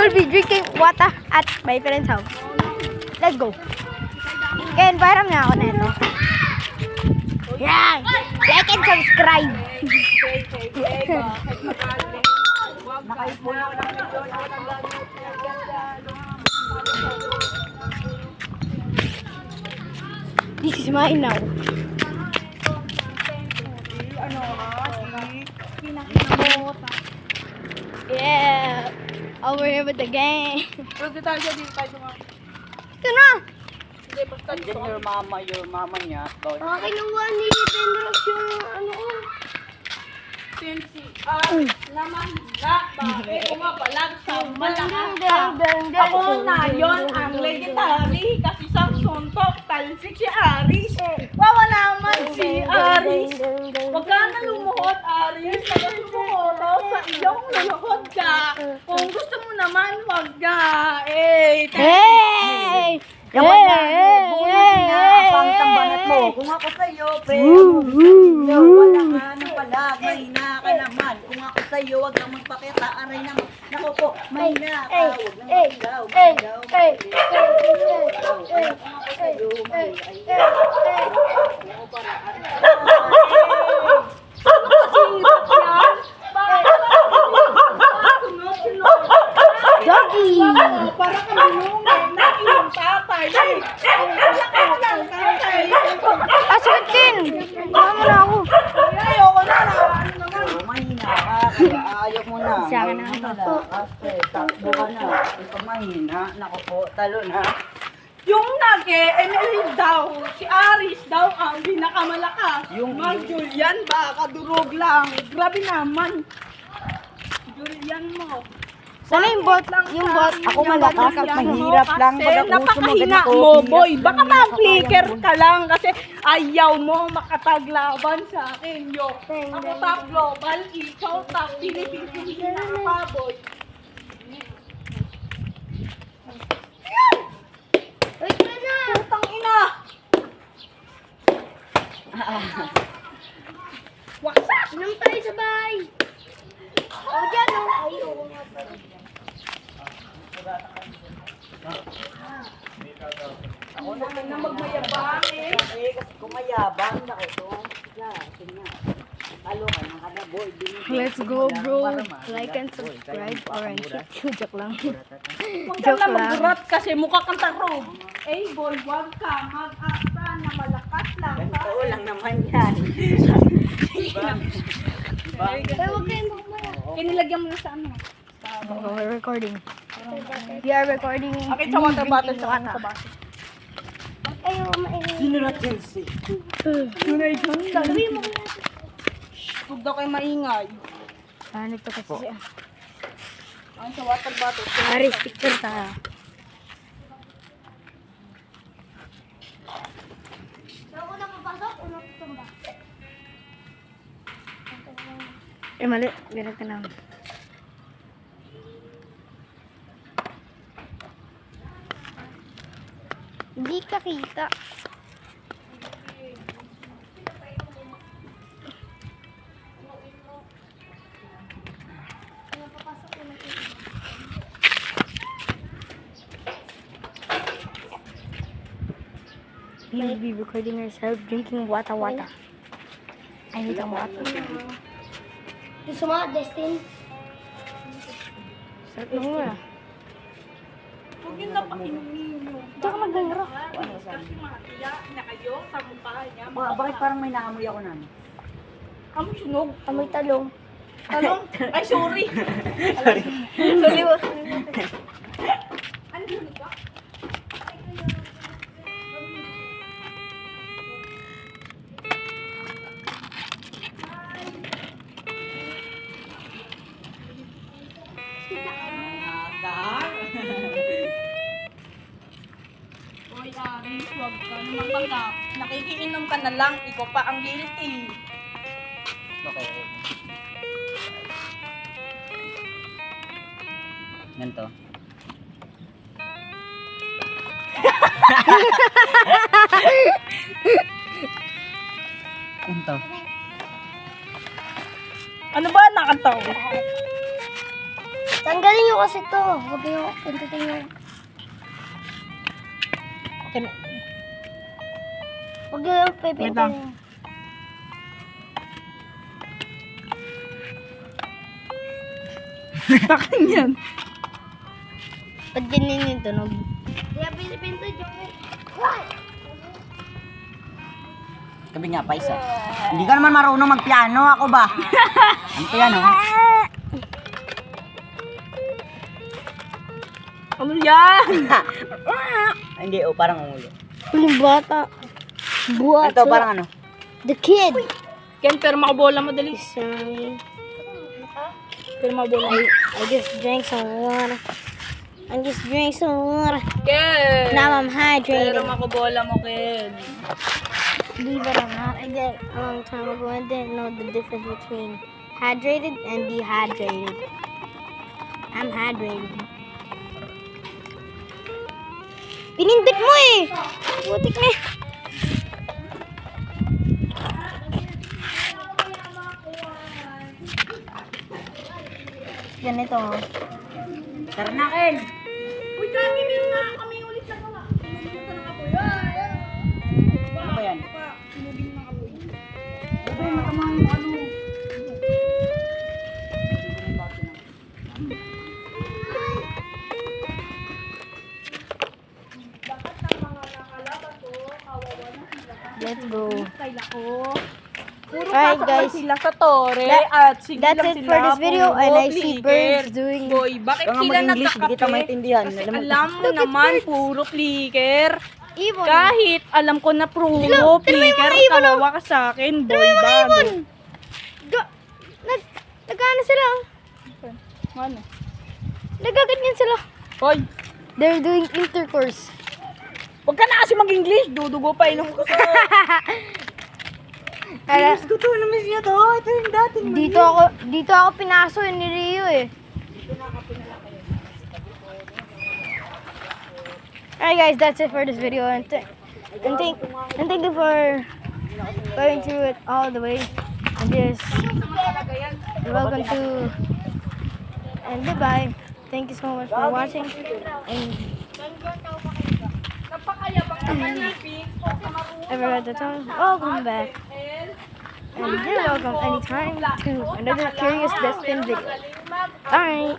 will be drinking water at my friend's house. Let's go. Kaya environ nga ako neto. Yan! Like and subscribe! This is mine now. Yeah! Over here with the gang. Pwede tayo dito tayo tumakas. Ito na! Hindi, basta dito. Your mama niya. Kinuha ni Tendros yung ano ko. Since naman na, bakit pumapalag sa malakas. Ako na yon ang legendary kasi sa suntok talsik si Aris. Wawa naman si Aris. Wag ka na lumuhod, Aris. Pag lumuhod sa iyong luluhod ka. Kung gusto mo naman, wag ka. Hey! Yaman na, pang tambanat mo. Kung ako sa'yo, pre, wala nga nang pala, mahina ka naman. Kung ako sa'yo, wag kang magpakita, aray naman. Naku po, mahina ka, wag nang magilaw, magilaw, magilaw. Kung ako sa'yo, mahina. Ako para, Ano kasi hirap yan? Bakit sunod-sunod? Doggy! Para kang binungay na iyong tatay. Sakit lang tatay. Asukin! Kuha mo na ako. Ayoko na. Ano naman? mahina ka, kaya ayaw mo na. Sa akin na Ayaw mo ako. na. Kasi takbo ka na. Ito mahina, naku po, talo na. Yung nag-ML daw, si Aris daw ang pinakamalakas. Mag Julian ba, kadurog lang. Grabe naman. Julian mo. Sana yung bot? Yung bot? Ako malakas at mahirap lang pag ako napakahina ganito. mo, boy. Baka mag-flicker ka lang kasi ayaw mo makataglaban sa akin, yo. Ako top global, ikaw top Philippines, hindi na pa, boy. Wait ka na! Putang ina! Wasak! Inom tayo sa bahay! O dyan o! Ayaw nga pala. Ako na Na magmayabang eh. kasi kumayabang na ito. Sige. Talo ka na kada boy. Let's go bro! Like and subscribe or joke lang. Huwag ka na magdurat kasi mukha kang tarong. Eh boy, huwag ka mag-asa na malakas lang. Ganito lang naman yan. Pero huwag kayong bumaya. Kinilagyan mo na sa ano. Oh, we're recording. We are recording. Akin sa water bottle sa ano sa baso. Ayaw maingay. Sino na Chelsea? Tunay dyan. Sabi mo kaya. Huwag daw kayo maingay. Paano to kasi siya? Akin sa water bottle. Aris, picture tayo. Ako na papasok o nakutumba? Mali. Bilag ka naman. Hindi ka kita. We will be recording ourselves drinking water. I need some water. Gusto mo, Destin? Sarap na muna. Huwag yun na pakinumin nyo. Ito ka magdangro. Kasi matiya na kayo sa mukha niya. Bakit parang may naamoy ako na? Amo sunog. Amoy talong. Talong? Ay, sorry. Sorry. Ano yun ba? Oy, Aris, huwag ka naman baka. Nakikiinom ka na lang, ikaw pa ang guilty. Okay. Ganito. Ganito. Ano ba nakataw? Tanggalin nyo kasi to. Huwag nyo pintutin nyo. Huwag nyo lang Wait lang. pipintutin. Takin yan. Ba't ganyan yung tunog? Kaya pinipinto nyo. Sabi nga, Paisa. Hindi ka naman marunong magpiano, ako ba? Ang piano? Ano yan? Hindi, parang umulo. Yung bata. Buhat. Ito, parang ano? The kid. Ken, pero makabola madali. Sorry. Pero makabola. I just drank some water. I just drank some water. Ken! Now I'm hydrated. Pero makabola mo, Ken. Believe it or not, I did a long time ago. I didn't know the difference between hydrated and dehydrated. I'm hydrated. Pinindot mo eh! Butik na. Ganito. Tara na, Ken! Uy, Kaki, meron na kami ulit na mga. Pinulutan na ako. Ano ba yan? Sinubing na ako. Ito, matamang yung ano. Let's go. Kaya ko. Puro Alright, pasok guys. sila sa tore That- at sige that's lang it sila. for this video, puro and I see flicker. birds doing- Boy, bakit Kaya nga sila mag-English, di kita nagkakape? maintindihan. Kasi Alam mo- alam mo naman, puro flicker. Ibon. Kahit alam ko na puro flicker, kawawa ka sa akin, boy, bago. Nagkano sila? Ano? Nagaganyan sila. Hoy, They're doing intercourse. wag ka na kasi mag-English, dudugo pa ilong ko. Kaya, Gusto ko naman siya to. Ito yung dating. dito ako pinaso ni Rio eh. Alright guys, that's it for this video, and thank you for going through it all the way. And just welcome to and goodbye. Thank you so much for watching. And Napakayabang naman ni Pink. ever at the time, welcome back. And you're welcome anytime to another Curious Destin video. Alright.